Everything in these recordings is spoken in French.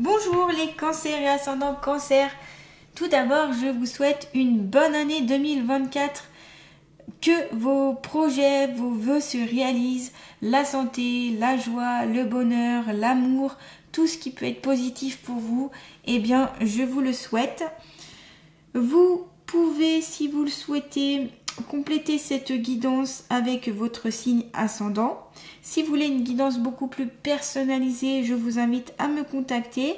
Bonjour les cancers et ascendants cancer. Tout d'abord, je vous souhaite une bonne année 2024. Que vos projets, vos vœux se réalisent. La santé, la joie, le bonheur, l'amour, tout ce qui peut être positif pour vous, eh bien, je vous le souhaite. Vous pouvez, si vous le souhaitez, compléter cette guidance avec votre signe ascendant. Si vous voulez une guidance beaucoup plus personnalisée, je vous invite à me contacter.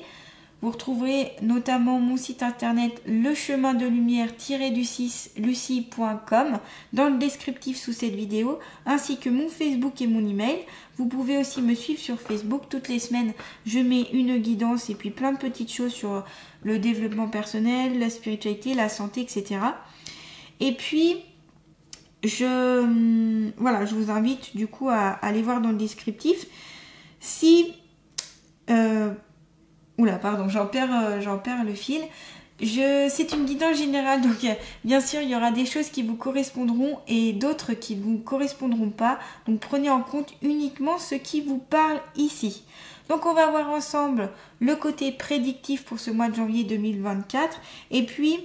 Vous retrouverez notamment mon site internet lechemindelumière-du6 lucie.com dans le descriptif sous cette vidéo, ainsi que mon Facebook et mon email. Vous pouvez aussi me suivre sur Facebook. Toutes les semaines, je mets une guidance et puis plein de petites choses sur le développement personnel, la spiritualité, la santé, etc. Et puis, je vous invite du coup à aller voir dans le descriptif. Si... j'en perds le fil. C'est une guidance générale, donc bien sûr, il y aura des choses qui vous correspondront et d'autres qui ne vous correspondront pas. Donc prenez en compte uniquement ce qui vous parle ici. Donc on va voir ensemble le côté prédictif pour ce mois de janvier 2024 et puis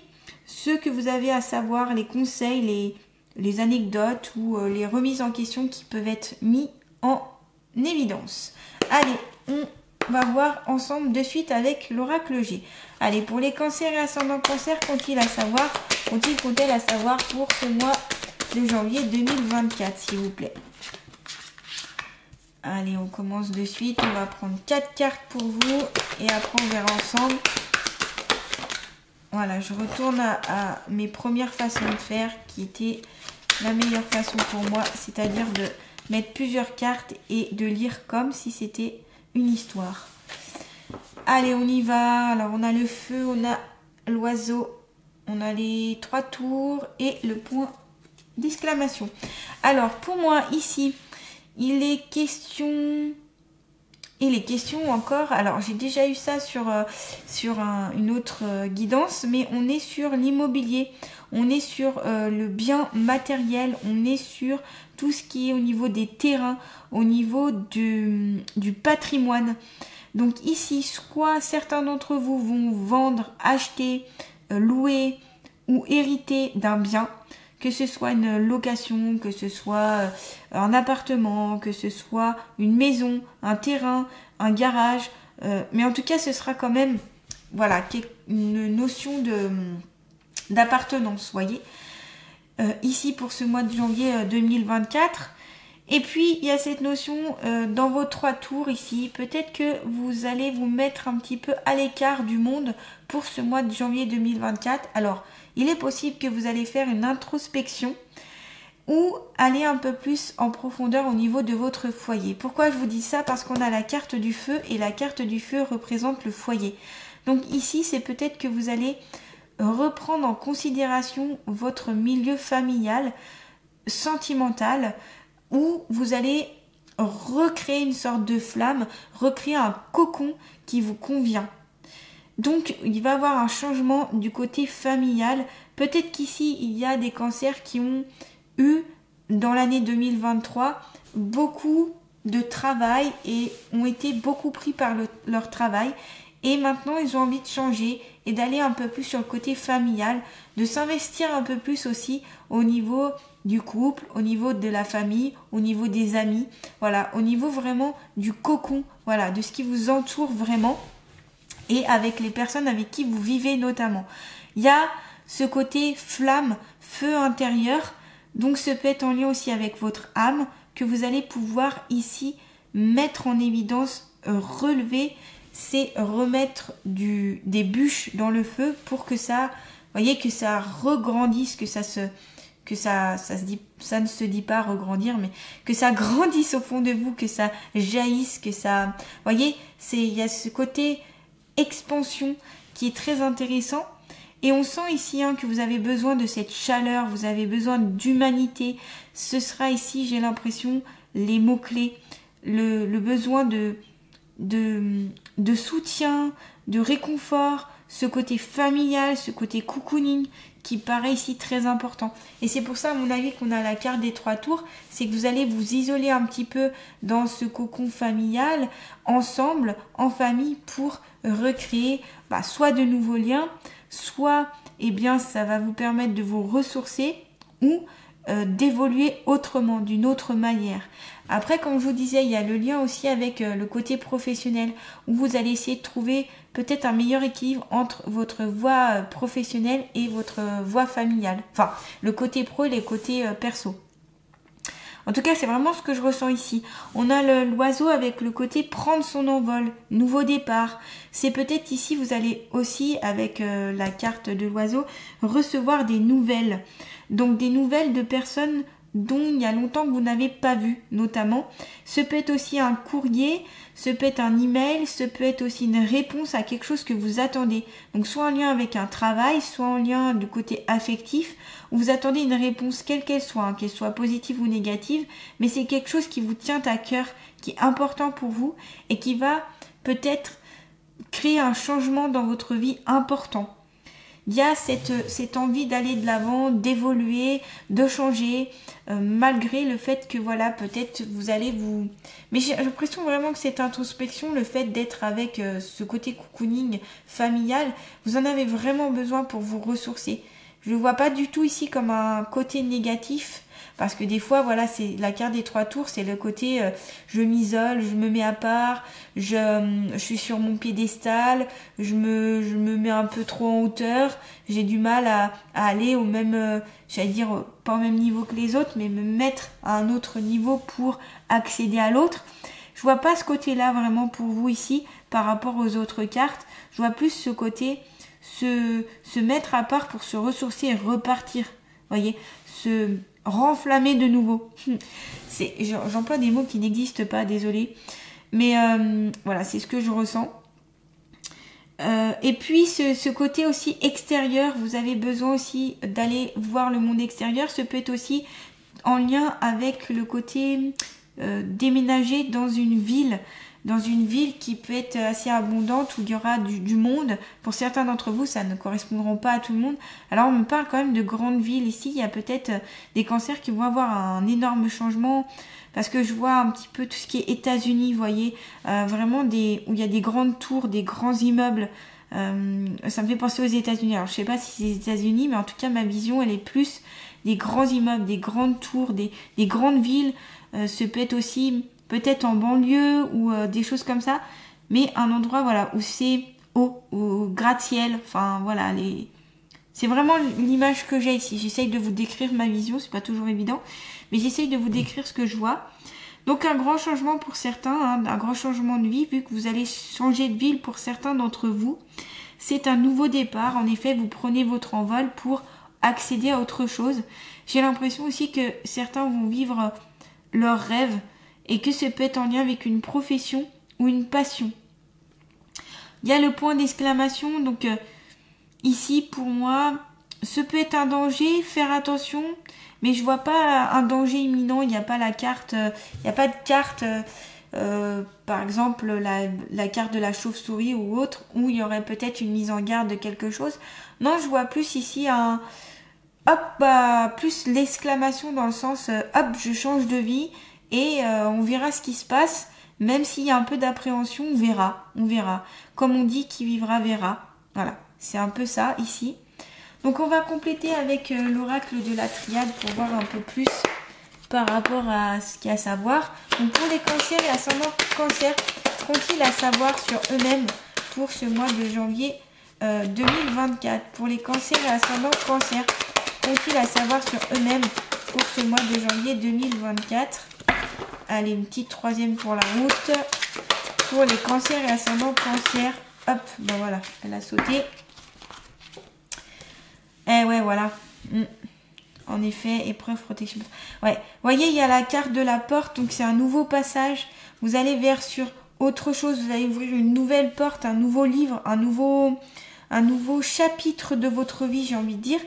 ce que vous avez à savoir, les conseils, les anecdotes ou les remises en question qui peuvent être mis en évidence. Allez, on va voir ensemble de suite avec l'oracle G. Allez, pour les cancers et ascendants cancer, qu'ont-ils à savoir pour ce mois de janvier 2024, s'il vous plaît? Allez, on commence de suite. On va prendre 4 cartes pour vous et après on verra ensemble. Voilà, je retourne à mes premières façons de faire qui étaient la meilleure façon pour moi, c'est-à-dire de mettre plusieurs cartes et de lire comme si c'était une histoire. Allez, on y va. Alors, on a le feu, on a l'oiseau, on a les 3 tours et le point d'exclamation. Alors, pour moi, ici, il est question... encore. Alors, j'ai déjà eu ça sur une autre guidance, mais on est sur l'immobilier, on est sur le bien matériel, on est sur tout ce qui est au niveau des terrains, au niveau du patrimoine. Donc ici, soit certains d'entre vous vont vendre, acheter, louer ou hériter d'un bien, que ce soit une location, que ce soit un appartement, que ce soit une maison, un terrain, un garage. Mais en tout cas, ce sera quand même une notion d'appartenance, voyez. Ici, pour ce mois de janvier 2024. Et puis, il y a cette notion dans vos 3 tours ici. Peut-être que vous allez vous mettre un petit peu à l'écart du monde pour ce mois de janvier 2024. Alors, il est possible que vous allez faire une introspection ou aller un peu plus en profondeur au niveau de votre foyer. Pourquoi je vous dis ça? Parce qu'on a la carte du feu et la carte du feu représente le foyer. Donc ici, c'est peut-être que vous allez reprendre en considération votre milieu familial, sentimental, où vous allez recréer une sorte de flamme, recréer un cocon qui vous convient. Donc, il va y avoir un changement du côté familial. Peut-être qu'ici, il y a des cancers qui ont eu, dans l'année 2023, beaucoup de travail et ont été beaucoup pris par leur travail. Et maintenant, ils ont envie de changer et d'aller un peu plus sur le côté familial, de s'investir un peu plus aussi au niveau du couple, au niveau de la famille, au niveau des amis, voilà, au niveau vraiment du cocon, voilà, de ce qui vous entoure vraiment et avec les personnes avec qui vous vivez notamment. Il y a ce côté flamme, feu intérieur, donc ce peut être en lien aussi avec votre âme que vous allez pouvoir ici mettre en évidence, relever, c'est remettre des bûches dans le feu pour que ça, voyez, que ça regrandisse, ça ne se dit pas regrandir, mais que ça grandisse au fond de vous, que ça jaillisse, que ça, voyez, il y a ce côté expansion qui est très intéressant. Et on sent ici que vous avez besoin de cette chaleur, vous avez besoin d'humanité. Ce sera ici, j'ai l'impression, les mots-clés, le besoin de soutien, de réconfort, ce côté familial, ce côté cocooning qui paraît ici très important. Et c'est pour ça, à mon avis, qu'on a la carte des 3 tours, c'est que vous allez vous isoler un petit peu dans ce cocon familial, ensemble, en famille, pour recréer soit de nouveaux liens, soit ça va vous permettre de vous ressourcer ou d'évoluer autrement, d'une autre manière. Après, comme je vous disais, il y a le lien aussi avec le côté professionnel, où vous allez essayer de trouver peut-être un meilleur équilibre entre votre voie professionnelle et votre voie familiale. Enfin, le côté pro et les côtés perso. En tout cas, c'est vraiment ce que je ressens ici. On a l'oiseau avec le côté prendre son envol, nouveau départ. C'est peut-être ici, vous allez aussi, avec la carte de l'oiseau, recevoir des nouvelles. Donc des nouvelles de personnes dont il y a longtemps que vous n'avez pas vu, notamment. Ce peut être aussi un courrier, ce peut être un email, ce peut être aussi une réponse à quelque chose que vous attendez. Donc soit en lien avec un travail, soit en lien du côté affectif, où vous attendez une réponse quelle qu'elle soit positive ou négative, mais c'est quelque chose qui vous tient à cœur, qui est important pour vous et qui va peut-être créer un changement dans votre vie important. Il y a cette envie d'aller de l'avant, d'évoluer, de changer, malgré le fait que voilà, peut-être vous allez vous... Mais j'ai l'impression vraiment que cette introspection, le fait d'être avec ce côté cocooning familial, vous en avez vraiment besoin pour vous ressourcer. Je ne le vois pas du tout ici comme un côté négatif, parce que des fois, voilà, c'est la carte des 3 tours, c'est le côté je m'isole, je me mets à part, je suis sur mon piédestal, je me mets un peu trop en hauteur, j'ai du mal à aller au même, j'allais dire, pas au même niveau que les autres, mais me mettre à un autre niveau pour accéder à l'autre. Je vois pas ce côté-là vraiment pour vous ici, par rapport aux autres cartes. Je vois plus ce côté, se mettre à part pour se ressourcer et repartir. Vous voyez, se renflammer de nouveau. J'emploie des mots qui n'existent pas, désolé. Mais voilà, c'est ce que je ressens. Et puis ce côté aussi extérieur, vous avez besoin aussi d'aller voir le monde extérieur. Ce peut être aussi en lien avec le côté déménager dans une ville qui peut être assez abondante, où il y aura du monde. Pour certains d'entre vous, ça ne correspondra pas à tout le monde. Alors on me parle quand même de grandes villes ici. Il y a peut-être des cancers qui vont avoir un énorme changement, parce que je vois un petit peu tout ce qui est États-Unis, vous voyez, vraiment où il y a des grandes tours, des grands immeubles. Ça me fait penser aux États-Unis. Alors je sais pas si c'est les États-Unis, mais en tout cas ma vision, elle est plus des grands immeubles, des grandes tours, des grandes villes. Ce peut être aussi peut-être en banlieue ou des choses comme ça, mais un endroit voilà où c'est haut, au gratte-ciel. Enfin voilà, c'est vraiment l'image que j'ai ici. J'essaye de vous décrire ma vision, c'est pas toujours évident, mais j'essaye de vous décrire ce que je vois. Donc un grand changement pour certains, hein, un grand changement de vie, vu que vous allez changer de ville pour certains d'entre vous. C'est un nouveau départ. En effet, vous prenez votre envol pour accéder à autre chose. J'ai l'impression aussi que certains vont vivre leurs rêves, et que ce peut être en lien avec une profession ou une passion. Il y a le point d'exclamation, donc ici pour moi, ce peut être un danger, faire attention, mais je vois pas un danger imminent. Il n'y a pas la carte, il n'y a pas de carte, par exemple la carte de la chauve-souris ou autre, où il y aurait peut-être une mise en garde de quelque chose. Non, je vois plus ici plus l'exclamation dans le sens hop, je change de vie. Et on verra ce qui se passe, même s'il y a un peu d'appréhension, on verra. Comme on dit, qui vivra verra. Voilà, c'est un peu ça ici. Donc on va compléter avec l'oracle de la triade pour voir un peu plus par rapport à ce qu'il y a à savoir. Donc pour les cancers et ascendants cancer, qu'ont-ils à savoir sur eux-mêmes pour ce mois de janvier 2024? Pour les cancers et ascendants cancer, qu'ont-ils à savoir sur eux-mêmes pour ce mois de janvier 2024? Allez, une petite troisième pour la route. Pour les cancers et ascendants cancer. Hop, ben voilà, elle a sauté. Eh ouais, voilà. En effet, épreuve, protection. Ouais, vous voyez, il y a la carte de la porte, donc c'est un nouveau passage. Vous allez vers sur autre chose, vous allez ouvrir une nouvelle porte, un nouveau livre, un nouveau chapitre de votre vie, j'ai envie de dire.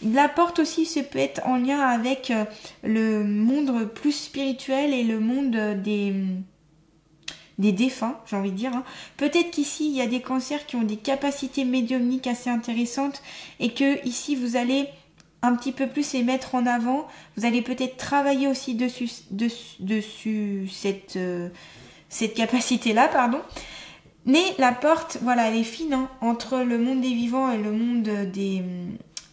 La porte aussi, ça peut être en lien avec le monde plus spirituel et le monde des défunts, j'ai envie de dire. Hein. Peut-être qu'ici, il y a des cancers qui ont des capacités médiumniques assez intéressantes et que ici, vous allez un petit peu plus les mettre en avant. Vous allez peut-être travailler aussi dessus cette capacité-là, pardon. Mais la porte, voilà, elle est fine hein, entre le monde des vivants et le monde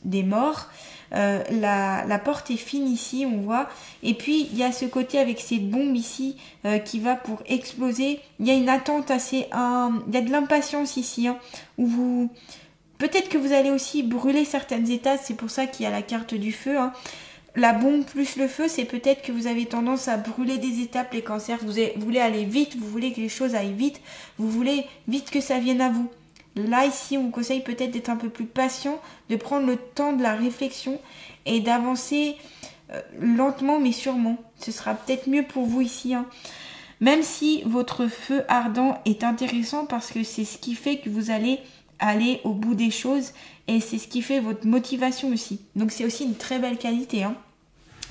des morts. La porte est fine ici, on voit. Et puis, il y a ce côté avec cette bombe ici qui va pour exploser. Il y a une attente assez... il y a de l'impatience ici, hein, où vous... Peut-être que vous allez aussi brûler certaines étapes, c'est pour ça qu'il y a la carte du feu. Hein. La bombe plus le feu, c'est peut-être que vous avez tendance à brûler des étapes, les cancers. Vous voulez aller vite, vous voulez que les choses aillent vite, vous voulez vite que ça vienne à vous. Là, ici, on vous conseille peut-être d'être un peu plus patient, de prendre le temps de la réflexion et d'avancer lentement mais sûrement. Ce sera peut-être mieux pour vous ici. Hein. Même si votre feu ardent est intéressant parce que c'est ce qui fait que vous allez aller au bout des choses et c'est ce qui fait votre motivation aussi. Donc c'est aussi une très belle qualité. Hein.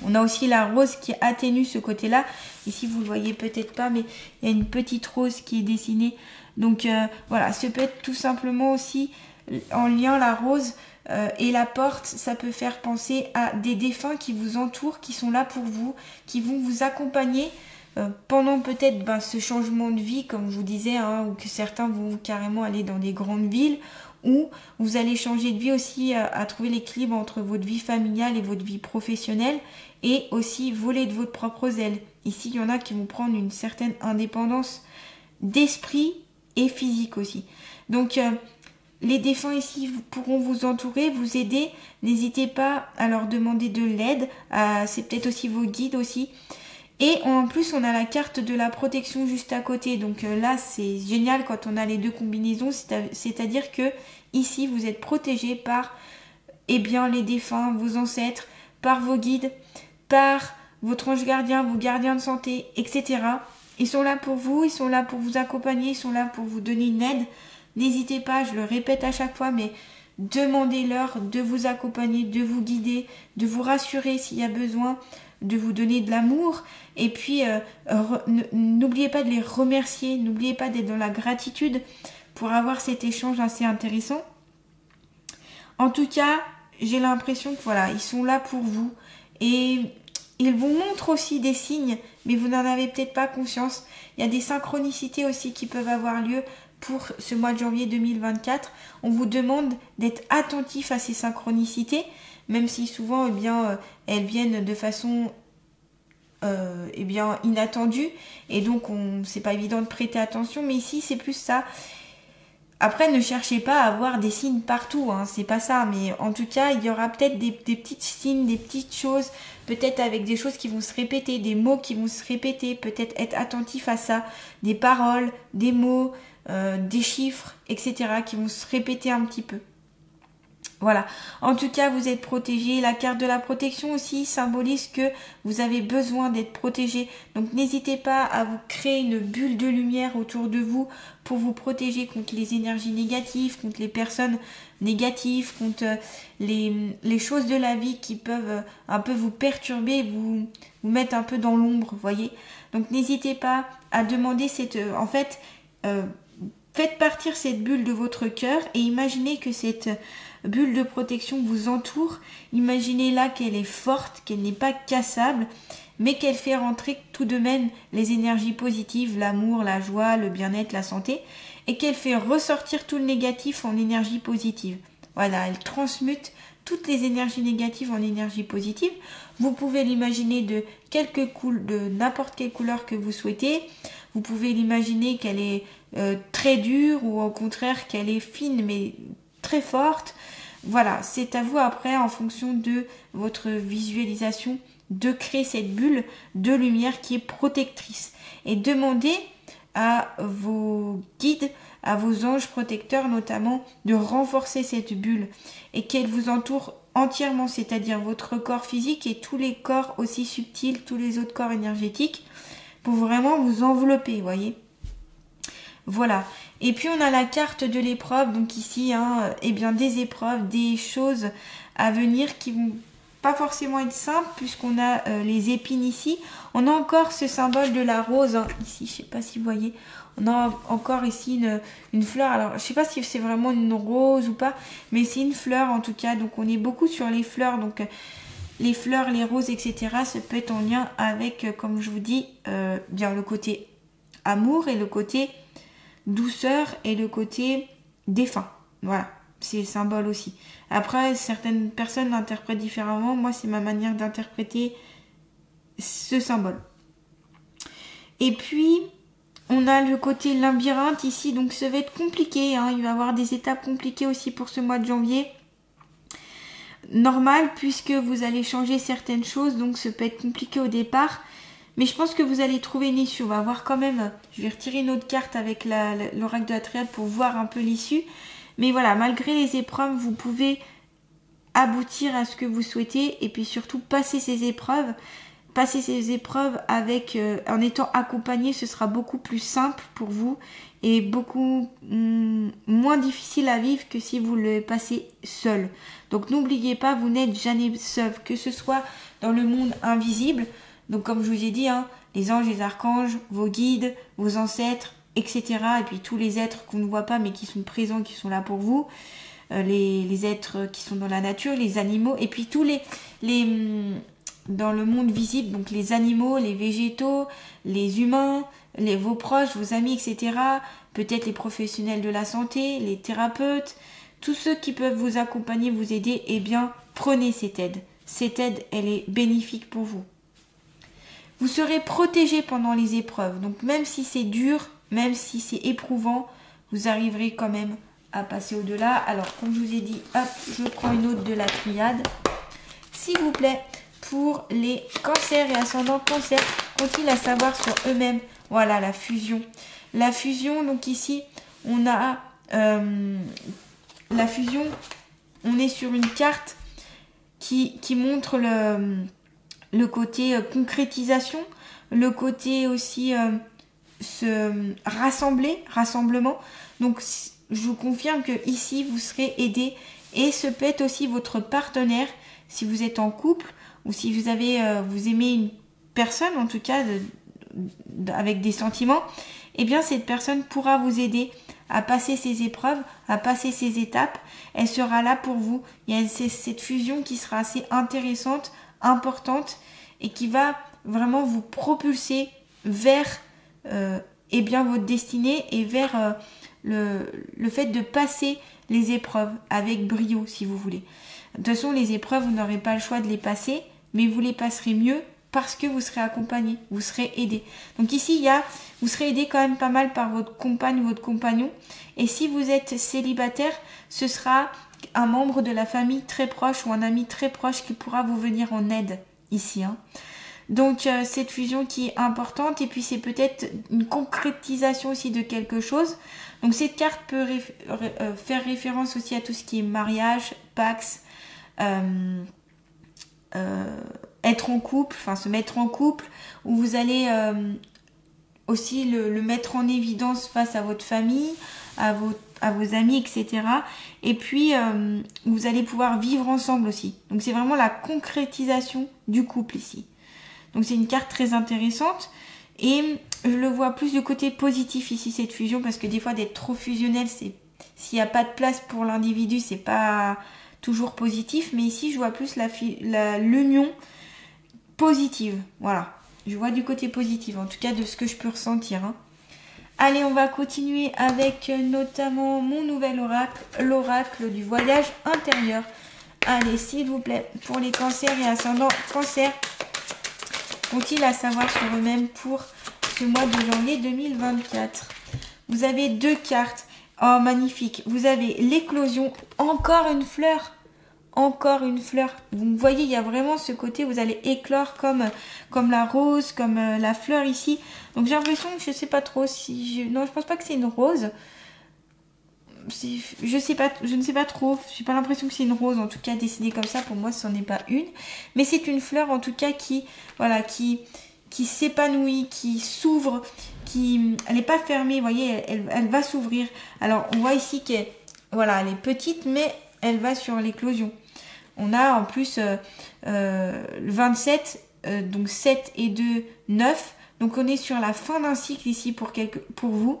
On a aussi la rose qui atténue ce côté-là. Ici, vous ne le voyez peut-être pas, mais il y a une petite rose qui est dessinée. Donc voilà, ça peut être tout simplement aussi en lien la rose et la porte. Ça peut faire penser à des défunts qui vous entourent, qui sont là pour vous, qui vont vous accompagner pendant peut-être ce changement de vie, comme je vous disais, hein, ou que certains vont carrément aller dans des grandes villes, ou vous allez changer de vie aussi à trouver l'équilibre entre votre vie familiale et votre vie professionnelle, et aussi voler de votre propre aile. Ici, il y en a qui vont prendre une certaine indépendance d'esprit et physique aussi. Donc, les défunts ici pourront vous entourer, vous aider. N'hésitez pas à leur demander de l'aide. C'est peut-être aussi vos guides aussi. Et en plus, on a la carte de la protection juste à côté. Donc là, c'est génial quand on a les deux combinaisons. C'est-à-dire que ici, vous êtes protégé par les défunts, vos ancêtres, par vos guides, par votre ange gardien, vos gardiens de santé, etc. Ils sont là pour vous, ils sont là pour vous accompagner, ils sont là pour vous donner une aide. N'hésitez pas, je le répète à chaque fois, mais demandez-leur de vous accompagner, de vous guider, de vous rassurer s'il y a besoin, de vous donner de l'amour. Et puis, n'oubliez pas de les remercier, n'oubliez pas d'être dans la gratitude pour avoir cet échange assez intéressant. En tout cas, j'ai l'impression que voilà, ils sont là pour vous et ils vous montrent aussi des signes, mais vous n'en avez peut-être pas conscience. Il y a des synchronicités aussi qui peuvent avoir lieu pour ce mois de janvier 2024. On vous demande d'être attentif à ces synchronicités, même si souvent elles viennent de façon inattendue et donc c'est pas évident de prêter attention, mais ici c'est plus ça. Après, ne cherchez pas à avoir des signes partout, hein, c'est pas ça, mais en tout cas, il y aura peut-être des petits signes, des petites choses, peut-être avec des choses qui vont se répéter, des mots qui vont se répéter, peut-être être attentif à ça, des paroles, des mots, des chiffres, etc. qui vont se répéter un petit peu. Voilà, en tout cas vous êtes protégé. La carte de la protection aussi symbolise que vous avez besoin d'être protégé. Donc n'hésitez pas à vous créer une bulle de lumière autour de vous pour vous protéger contre les énergies négatives, contre les personnes négatives, contre les choses de la vie qui peuvent un peu vous perturber, vous mettre un peu dans l'ombre, vous voyez. Donc n'hésitez pas à demander faites partir cette bulle de votre cœur et imaginez que cette bulle de protection vous entoure. Imaginez-la qu'elle est forte, qu'elle n'est pas cassable, mais qu'elle fait rentrer tout de même les énergies positives, l'amour, la joie, le bien-être, la santé, et qu'elle fait ressortir tout le négatif en énergie positive. Voilà, elle transmute toutes les énergies négatives en énergie positive. Vous pouvez l'imaginer de n'importe quelle couleur que vous souhaitez. Vous pouvez l'imaginer qu'elle est très dure ou au contraire qu'elle est fine mais très forte. Voilà, c'est à vous après en fonction de votre visualisation de créer cette bulle de lumière qui est protectrice. Et demandez à vos guides, à vos anges protecteurs notamment, de renforcer cette bulle et qu'elle vous entoure entièrement, c'est-à-dire votre corps physique et tous les corps aussi subtils, tous les autres corps énergétiques, pour vraiment vous envelopper, voyez. Voilà. Et puis on a la carte de l'épreuve, donc ici, des épreuves, des choses à venir qui vont pas forcément être simple puisqu'on a les épines ici. On a encore ce symbole de la rose, hein. Ici, je sais pas si vous voyez. On a encore ici une fleur. Alors, je sais pas si c'est vraiment une rose ou pas, mais c'est une fleur en tout cas. Donc, on est beaucoup sur les fleurs. Donc, les fleurs, les roses, etc. Ça peut être en lien avec, comme je vous dis, bien le côté amour et le côté douceur et le côté défunt. Voilà, c'est le symbole aussi. Après, certaines personnes l'interprètent différemment. Moi, c'est ma manière d'interpréter ce symbole. Et puis, on a le côté labyrinthe ici. Donc, ça va être compliqué, hein. Il va y avoir des étapes compliquées aussi pour ce mois de janvier. Normal, puisque vous allez changer certaines choses. Donc, ça peut être compliqué au départ. Mais je pense que vous allez trouver une issue. On va voir quand même. Je vais retirer une autre carte avec l'oracle de la triade pour voir un peu l'issue. Mais voilà, malgré les épreuves, vous pouvez aboutir à ce que vous souhaitez. Et puis surtout, passer ces épreuves. Passer ces épreuves avec, en étant accompagné, ce sera beaucoup plus simple pour vous. Et beaucoup moins difficile à vivre que si vous le passez seul. Donc n'oubliez pas, vous n'êtes jamais seul. Que ce soit dans le monde invisible. Donc comme je vous ai dit, hein, les anges, les archanges, vos guides, vos ancêtres, etc. Et puis tous les êtres qu'on ne voit pas mais qui sont présents, qui sont là pour vous. Les êtres qui sont dans la nature, les animaux. Et puis tous les dans le monde visible, donc les animaux, les végétaux, les humains, vos proches, vos amis, etc. Peut-être les professionnels de la santé, les thérapeutes. Tous ceux qui peuvent vous accompagner, vous aider, eh bien prenez cette aide. Cette aide, elle est bénéfique pour vous. Vous serez protégé pendant les épreuves. Donc même si c'est dur, même si c'est éprouvant, vous arriverez quand même à passer au-delà. Alors comme je vous ai dit, hop, je prends une autre de la triade. S'il vous plaît, pour les cancers et ascendants cancer, qu'ont-ils à savoir sur eux-mêmes? Voilà, la fusion. La fusion, donc ici, on a la fusion, on est sur une carte qui montre le côté concrétisation, le côté aussi se rassemblement. Donc, je vous confirme que ici, vous serez aidé et ce peut être aussi votre partenaire si vous êtes en couple ou si vous aimez une personne, en tout cas, avec des sentiments. Eh bien, cette personne pourra vous aider à passer ces épreuves, à passer ces étapes. Elle sera là pour vous. Il y a cette fusion qui sera assez intéressante, importante et qui va vraiment vous propulser vers eh bien votre destinée et vers le fait de passer les épreuves avec brio si vous voulez. De toute façon, les épreuves, vous n'aurez pas le choix de les passer, mais vous les passerez mieux parce que vous serez accompagné, vous serez aidé. Donc ici, vous serez aidé quand même pas mal par votre compagne ou votre compagnon. Et si vous êtes célibataire, ce sera un membre de la famille très proche ou un ami très proche qui pourra vous venir en aide ici. Hein. Donc cette fusion qui est importante et puis c'est peut-être une concrétisation aussi de quelque chose. Donc cette carte peut faire référence aussi à tout ce qui est mariage, pax, être en couple, enfin se mettre en couple, où vous allez aussi le mettre en évidence face à votre famille, à vos amis, etc. Et puis, vous allez pouvoir vivre ensemble aussi. Donc, c'est vraiment la concrétisation du couple ici. Donc, c'est une carte très intéressante. Et je le vois plus du côté positif ici, cette fusion, parce que des fois, d'être trop fusionnel, s'il n'y a pas de place pour l'individu, c'est pas toujours positif. Mais ici, je vois plus l'union positive. Voilà. Je vois du côté positif, en tout cas de ce que je peux ressentir. Hein. Allez, on va continuer avec notamment mon nouvel oracle, l'oracle du voyage intérieur. Allez, s'il vous plaît, pour les cancers et ascendants cancer, qu'ont-ils à savoir sur eux-mêmes pour ce mois de janvier 2024? Vous avez deux cartes. Oh, magnifique. Vous avez l'éclosion, encore une fleur. Encore une fleur. Vous voyez, il y a vraiment ce côté, vous allez éclore comme la rose, comme la fleur ici. Donc j'ai l'impression que je sais pas trop si... Non, je pense pas que c'est une rose. Je ne sais pas trop. J'ai pas l'impression que c'est une rose, en tout cas dessinée comme ça. Pour moi, ce n'en est pas une. Mais c'est une fleur, en tout cas, qui s'épanouit, qui s'ouvre, elle n'est pas fermée, vous voyez, elle va s'ouvrir. Alors, on voit ici qu'elle, voilà, elle est petite, mais elle va sur l'éclosion. On a en plus le 27, donc 7 et 2, 9. Donc on est sur la fin d'un cycle ici pour vous,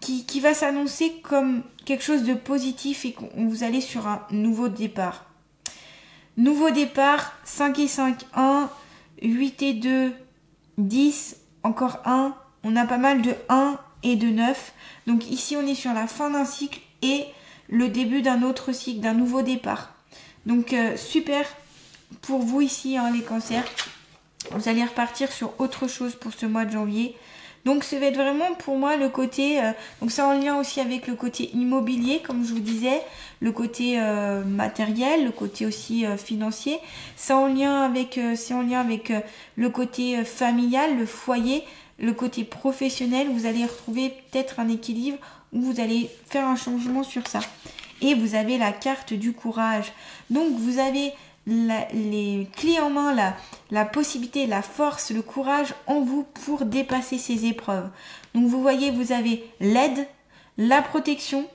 qui va s'annoncer comme quelque chose de positif et que vous allez sur un nouveau départ. Nouveau départ, 5 et 5, 1, 8 et 2, 10, encore 1. On a pas mal de 1 et de 9. Donc ici, on est sur la fin d'un cycle et le début d'un autre cycle, d'un nouveau départ. Donc super pour vous ici, hein, les cancers. Vous allez repartir sur autre chose pour ce mois de janvier. Donc ça va être vraiment pour moi le côté, donc c'est en lien aussi avec le côté immobilier, comme je vous disais, le côté matériel, le côté aussi financier. C'est en lien avec le côté familial, le foyer, le côté professionnel. Vous allez retrouver peut-être un équilibre où vous allez faire un changement sur ça. Et vous avez la carte du courage. Donc vous avez les clés en main, la possibilité, la force, le courage en vous pour dépasser ces épreuves. Donc vous voyez, vous avez l'aide, la protection,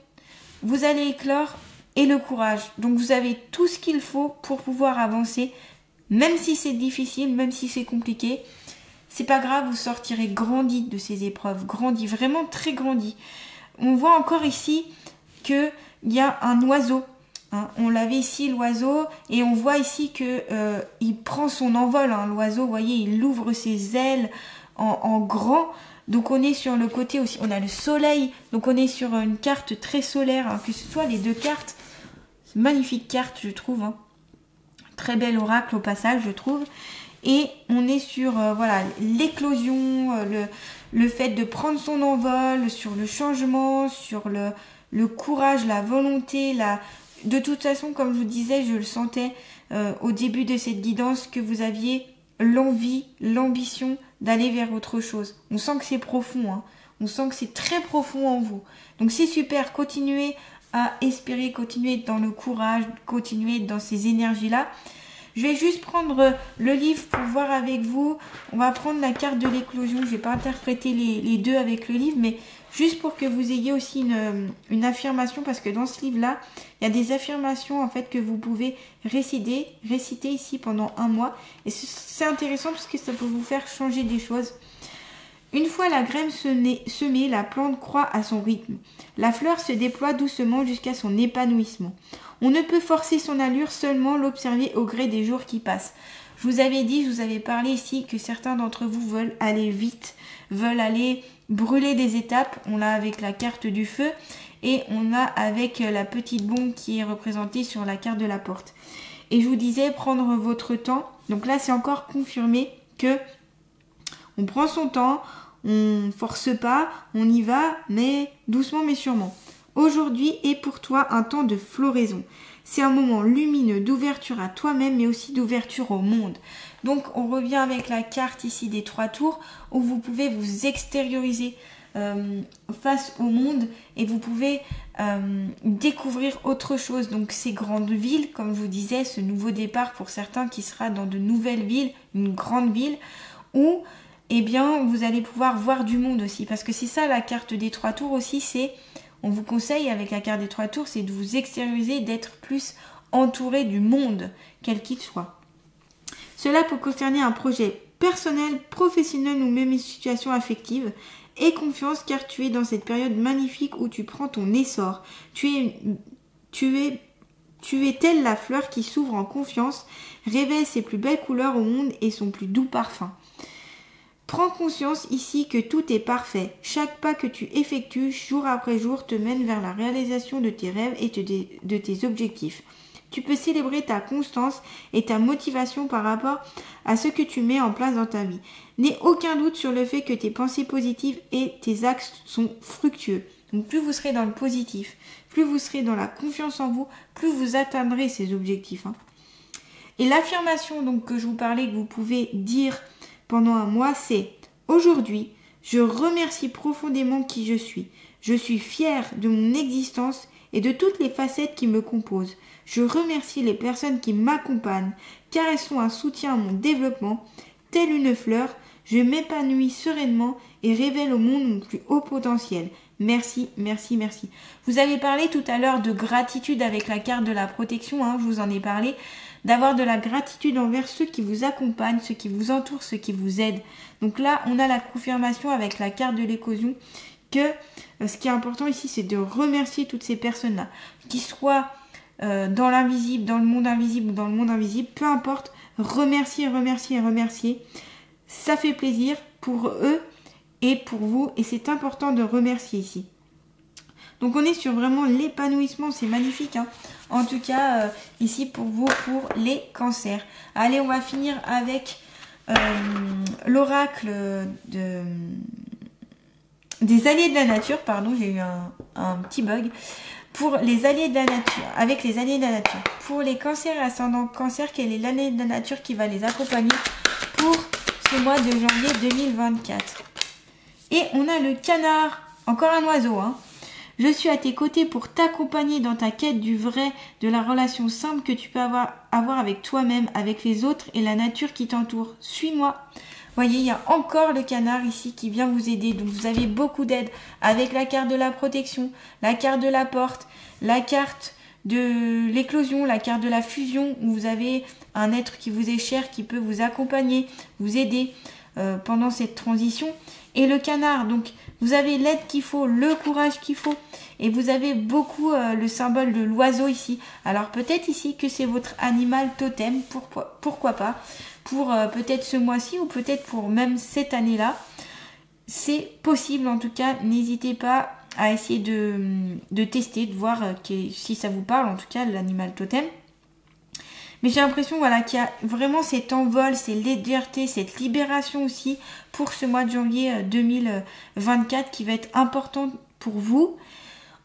vous allez éclore et le courage. Donc vous avez tout ce qu'il faut pour pouvoir avancer, même si c'est difficile, même si c'est compliqué. C'est pas grave, vous sortirez grandi de ces épreuves, grandi, vraiment très grandi. On voit encore ici qu'il y a un oiseau. Hein, on l'avait ici, l'oiseau, et on voit ici que il prend son envol, hein, l'oiseau, vous voyez, il ouvre ses ailes en grand. Donc on est sur le côté aussi, on a le soleil, donc on est sur une carte très solaire, hein, que ce soit les deux cartes. Magnifique carte, je trouve. Hein. Très bel oracle au passage, je trouve. Et on est sur voilà, l'éclosion, le fait de prendre son envol, sur le changement, sur le courage, la volonté, de toute façon, comme je vous disais, je le sentais au début de cette guidance que vous aviez l'envie, l'ambition d'aller vers autre chose. On sent que c'est profond, hein. On sent que c'est très profond en vous. Donc c'est super, continuez à espérer, continuez dans le courage, continuez dans ces énergies-là. Je vais juste prendre le livre pour voir avec vous. On va prendre la carte de l'éclosion. Je ne vais pas interpréter les deux avec le livre, mais juste pour que vous ayez aussi une affirmation, parce que dans ce livre-là, il y a des affirmations en fait que vous pouvez réciter ici pendant un mois. Et c'est intéressant parce que ça peut vous faire changer des choses. Une fois la graine semée, la plante croît à son rythme. La fleur se déploie doucement jusqu'à son épanouissement. On ne peut forcer son allure, seulement l'observer au gré des jours qui passent. Je vous avais parlé ici que certains d'entre vous veulent aller vite, veulent aller brûler des étapes. On l'a avec la carte du feu et on a avec la petite bombe qui est représentée sur la carte de la porte. Et je vous disais prendre votre temps. Donc là, c'est encore confirmé que on prend son temps, on force pas, on y va, mais doucement mais sûrement. Aujourd'hui est pour toi un temps de floraison. C'est un moment lumineux d'ouverture à toi-même, mais aussi d'ouverture au monde. Donc on revient avec la carte ici des 3 tours, où vous pouvez vous extérioriser face au monde et vous pouvez découvrir autre chose. Donc ces grandes villes, comme je vous disais, ce nouveau départ pour certains qui sera dans de nouvelles villes, une grande ville, où eh bien, vous allez pouvoir voir du monde aussi. Parce que c'est ça la carte des 3 tours aussi, on vous conseille avec la carte des 3 tours, c'est de vous extérioriser, d'être plus entouré du monde, quel qu'il soit. Cela peut concerner un projet personnel, professionnel ou même une situation affective. Aie confiance car tu es dans cette période magnifique où tu prends ton essor. Tu es telle la fleur qui s'ouvre en confiance, révèle ses plus belles couleurs au monde et son plus doux parfum. Prends conscience ici que tout est parfait. Chaque pas que tu effectues jour après jour te mène vers la réalisation de tes rêves et de tes objectifs. Tu peux célébrer ta constance et ta motivation par rapport à ce que tu mets en place dans ta vie. N'aie aucun doute sur le fait que tes pensées positives et tes actes sont fructueux. Donc plus vous serez dans le positif, plus vous serez dans la confiance en vous, plus vous atteindrez ces objectifs. Et l'affirmation donc que je vous parlais, que vous pouvez dire pendant un mois, c'est « Aujourd'hui, je remercie profondément qui je suis. Je suis fière de mon existence et de toutes les facettes qui me composent. Je remercie les personnes qui m'accompagnent, car elles sont un soutien à mon développement. Telle une fleur, je m'épanouis sereinement et révèle au monde mon plus haut potentiel. merci, merci, merci. Vous avez parlé tout à l'heure de gratitude avec la carte de la protection, hein, je vous en ai parlé, d'avoir de la gratitude envers ceux qui vous accompagnent, ceux qui vous entourent, ceux qui vous aident. Donc là, on a la confirmation avec la carte de l'éclosion que ce qui est important ici, c'est de remercier toutes ces personnes-là, qu'ils soient dans l'invisible, dans le monde invisible ou dans le monde invisible, peu importe, remercier, remercier, remercier. Ça fait plaisir pour eux et pour vous, et c'est important de remercier ici. Donc on est sur vraiment l'épanouissement, c'est magnifique, hein. En tout cas, ici pour vous, pour les cancers. Allez, on va finir avec l'oracle des alliés de la nature, pardon, j'ai eu un petit bug. Pour les alliés de la nature, avec les alliés de la nature. Pour les cancers et ascendants cancer, quel est l'année de la nature qui va les accompagner pour ce mois de janvier 2024? Et on a le canard, encore un oiseau, hein. Je suis à tes côtés pour t'accompagner dans ta quête du vrai, de la relation simple que tu peux avoir avec toi-même, avec les autres et la nature qui t'entoure. Suis-moi. Voyez, il y a encore le canard ici qui vient vous aider. Donc vous avez beaucoup d'aide avec la carte de la protection, la carte de la porte, la carte de l'éclosion, la carte de la fusion, où vous avez un être qui vous est cher, qui peut vous accompagner, vous aider pendant cette transition. Et le canard, donc vous avez l'aide qu'il faut, le courage qu'il faut. Et vous avez beaucoup le symbole de l'oiseau ici. Alors peut-être ici que c'est votre animal totem, pourquoi pas, pour peut-être ce mois-ci ou peut-être pour même cette année-là. C'est possible en tout cas, n'hésitez pas à essayer de tester, de voir si ça vous parle, en tout cas l'animal totem. Mais j'ai l'impression voilà, qu'il y a vraiment cet envol, cette légèreté, cette libération aussi pour ce mois de janvier 2024 qui va être important pour vous.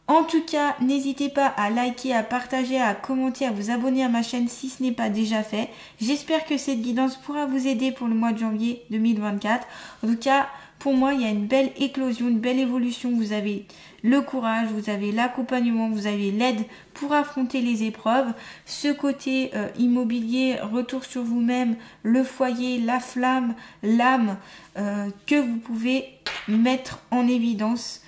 En tout cas, n'hésitez pas à liker, à partager, à commenter, à vous abonner à ma chaîne si ce n'est pas déjà fait. J'espère que cette guidance pourra vous aider pour le mois de janvier 2024. En tout cas, pour moi, il y a une belle éclosion, une belle évolution. Vous avez le courage, vous avez l'accompagnement, vous avez l'aide pour affronter les épreuves. Ce côté immobilier, retour sur vous-même, le foyer, la flamme, l'âme que vous pouvez mettre en évidence.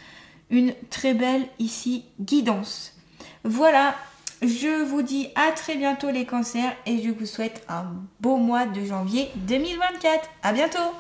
Une très belle ici guidance. Voilà, je vous dis à très bientôt les cancers et je vous souhaite un beau mois de janvier 2024. À bientôt!